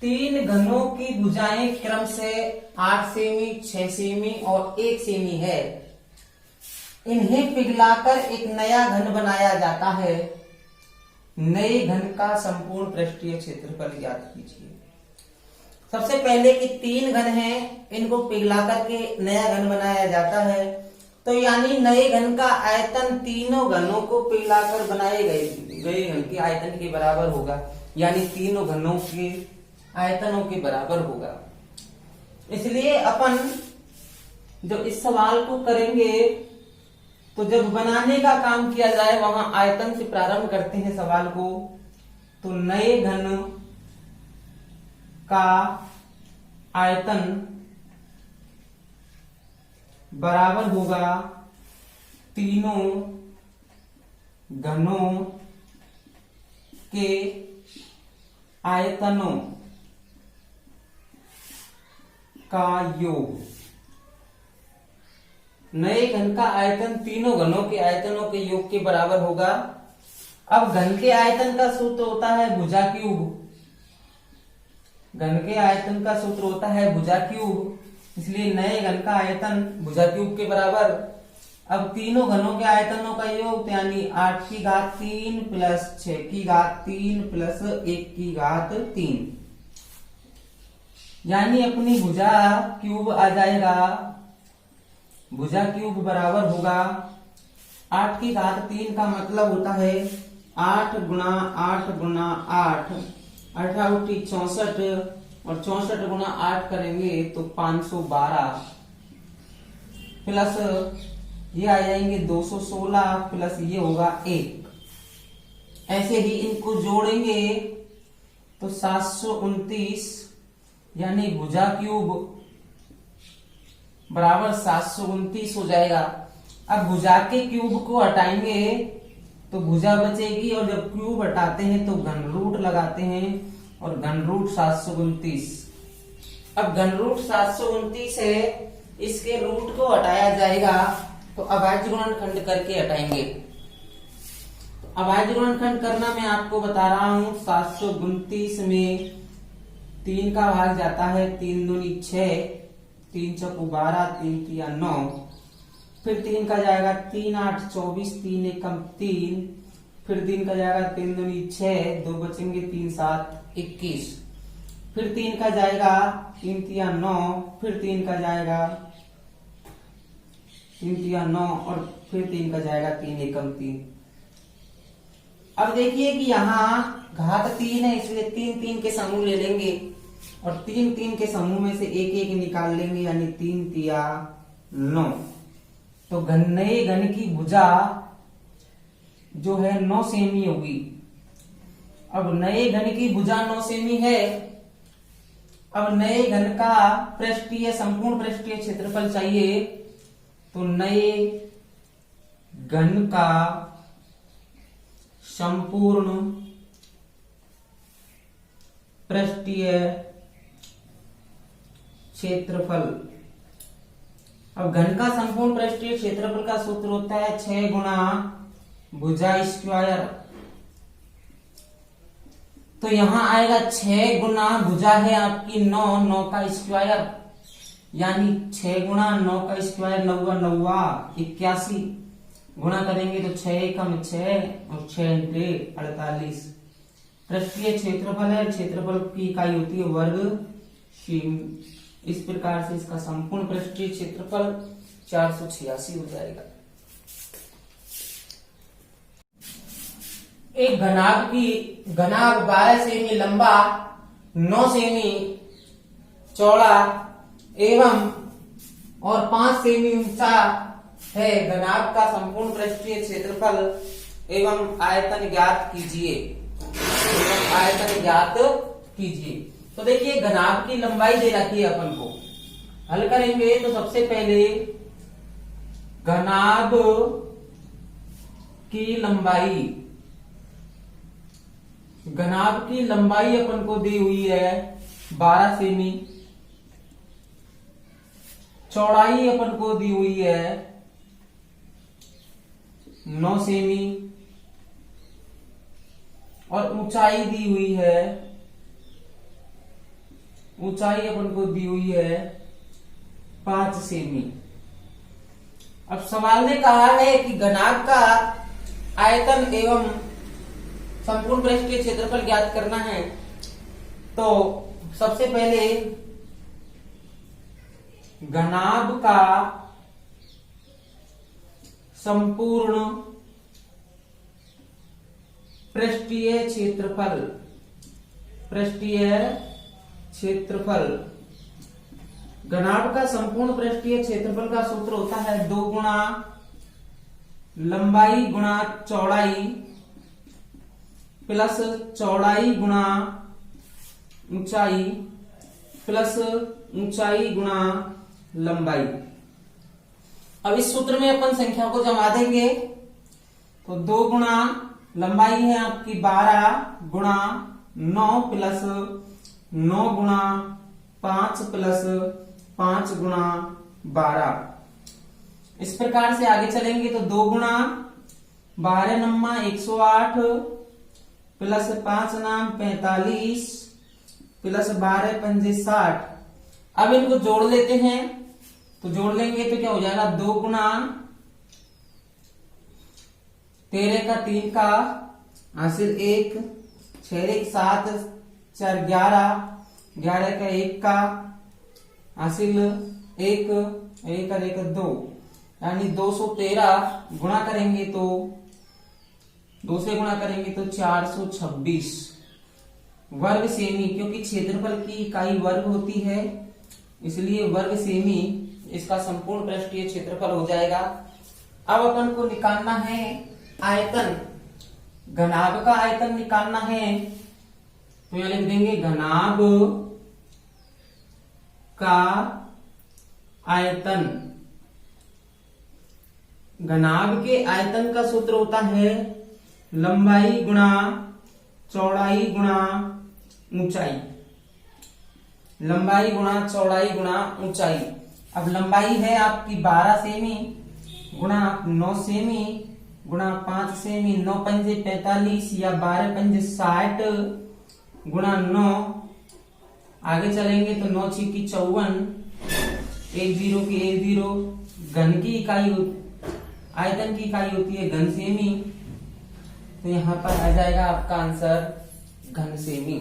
तीन घनों की भुजाएं क्रम से 8 सेमी, 6 सेमी और 1 सेमी है। इन्हें पिघलाकर एक नया घन बनाया जाता है। नए घन का संपूर्ण पृष्ठीय क्षेत्रफल ज्ञात कीजिए। सबसे पहले कि तीन घन हैं, इनको पिघला करके नया घन बनाया जाता है। तो यानी नए घन का आयतन तीनों घनों को पिघलाकर बनाए गए घन के आयतन के बराबर होगा, यानी तीनों घनों के आयतनों के बराबर होगा। इसलिए अपन जब इस सवाल को करेंगे तो जब बनाने का काम किया जाए वहां आयतन से प्रारंभ करते हैं सवाल को। तो नए घन का आयतन बराबर होगा तीनों घनों के आयतनों का योग। नए घन का आयतन तीनों घनों के आयतनों के योग के बराबर होगा। अब घन के आयतन का सूत्र होता है भुजा क्यूब। घन के आयतन का सूत्र होता है भुजा क्यूब, इसलिए नए घन का आयतन भुजा क्यूब के बराबर। अब तीनों घनों के आयतनों का योग यानी 8 की घात 3 प्लस 6 की घात 3 प्लस 1 की घात 3, यानी अपनी भुजा क्यूब आ जाएगा। भुजा क्यूब बराबर होगा 8 की घात 3 का मतलब होता है 8 गुणा 8 गुणा 8, 18 64 और 64 गुणा 8 करेंगे तो 512 प्लस ये आ जाएंगे 216 प्लस ये होगा 1। ऐसे ही इनको जोड़ेंगे तो 729, यानी भुजा क्यूब बराबर 729 हो जाएगा। अब भुजा के क्यूब को हटाएंगे तो भुजा बचेगी, और जब क्यूब हटाते हैं तो घन रूट लगाते हैं, और घन रूट 729। अब घन रूट 729 है, इसके रूट को हटाया जाएगा तो अभाज्य गुणनखंड करके हटाएंगे। तो अभाज्य गुणनखंड करना मैं आपको बता रहा हूं। 729 में 3 का भाग जाता है, 3 दूनी 6, 3 चौको 12, 3 तिया 9, फिर 3 का जाएगा 3 8 24, 3 एकम 3, फिर 3 का जाएगा 3 दूनी 6, 2 बचेंगे 3 7 21, फिर 3 का जाएगा 3 तिया 9, फिर 3 का जाएगा 3 तिया 9 और फिर 3 का जाएगा 3 एकम 3। अब देखिए कि यहाँ घात 3 है, इसलिए 3 3 के समूह ले लेंगे और 3 3 के समूह में से एक एक निकाल लेंगे, यानी 3 तिया 9। तो नए घन की भुजा जो है 9 सेमी होगी। अब नए घन की भुजा 9 सेमी है। अब नए घन का पृष्ठीय संपूर्ण पृष्ठीय क्षेत्रफल चाहिए। तो नए घन का संपूर्ण पृष्ठीय क्षेत्रफल। अब घन का संपूर्ण पृष्ठीय क्षेत्रफल का सूत्र होता है 6 गुणा भुजा स्क्वायर। तो यहां आएगा 6 गुना भुजा है आपकी 9, 9 का स्क्वायर, यानी 6 गुणा 9 का स्क्वायर 9 9 81, गुणा करेंगे तो 6 एकम 6 और 6 इंटे 48। पृष्ठीय क्षेत्रफल है, क्षेत्रफल की इकाई होती है वर्ग सेमी। इस प्रकार से इसका संपूर्ण पृष्ठीय क्षेत्रफल 486 हो जाएगा। एक घनाभ 12 सेमी लंबा, 9 सेमी चौड़ा एवं और 5 सेमी ऊंचा है। घनाभ का संपूर्ण पृष्ठीय क्षेत्रफल एवं आयतन ज्ञात कीजिए। आयतन ज्ञात कीजिए। तो देखिए घनाभ की लंबाई दे रखी है, अपन को हल करेंगे तो सबसे पहले घनाभ की लंबाई, घनाभ की लंबाई अपन को दी हुई है 12 सेमी, चौड़ाई अपन को दी हुई है 9 सेमी और ऊंचाई दी हुई है ऊंचाई अपन को दी हुई है 5 सेमी। अब सवाल ने कहा है कि घनाभ का आयतन एवं संपूर्ण पृष्ठीय क्षेत्रफल ज्ञात करना है। तो सबसे पहले घनाभ का संपूर्ण पृष्ठीय क्षेत्रफल, घनाभ का संपूर्ण पृष्ठीय क्षेत्रफल का सूत्र होता है 2 गुणा लंबाई गुणा चौड़ाई प्लस चौड़ाई गुणा ऊंचाई प्लस ऊंचाई गुणा लंबाई। अब इस सूत्र में अपन संख्या को जमा देंगे तो 2 गुणा लंबाई है आपकी 12 गुणा 9 प्लस 9 गुणा 5 प्लस 5 गुणा 12। इस प्रकार से आगे चलेंगे तो 2 गुणा 12 नम्मा 108 प्लस 5 नाम 45 प्लस 12 पंजे 60। अब इनको जोड़ लेते हैं तो जोड़ लेंगे तो क्या हो जाएगा 2 गुणा 13 का 3 का हासिल 1 6 1 7 4 11 11 का 1 का हासिल 1 1 और 1 2 यानी 213 गुणा करेंगे तो 2 से गुणा करेंगे तो 426 वर्ग सेमी, क्योंकि क्षेत्रफल की इकाई वर्ग होती है इसलिए वर्ग सेमी इसका संपूर्ण पृष्ठीय क्षेत्रफल हो जाएगा। अब अपन को निकालना है आयतन, घनाभ का आयतन निकालना है तो यहां लिख देंगे घनाभ का आयतन। घनाभ के आयतन का सूत्र होता है लंबाई गुणा चौड़ाई गुणा ऊंचाई, लंबाई गुणा चौड़ाई गुणा ऊंचाई। अब लंबाई है आपकी 12 सेमी गुणा 9 सेमी गुणा 5 सेमी, 9 पंजे 45 या 12 पंजे 60 गुणा 9। आगे चलेंगे तो 9 छीकी 54, 1 0 की 1 0। घन की इकाई आयतन की इकाई होती है घन सेमी, तो यहां पर आ जाएगा आपका आंसर घन सेमी।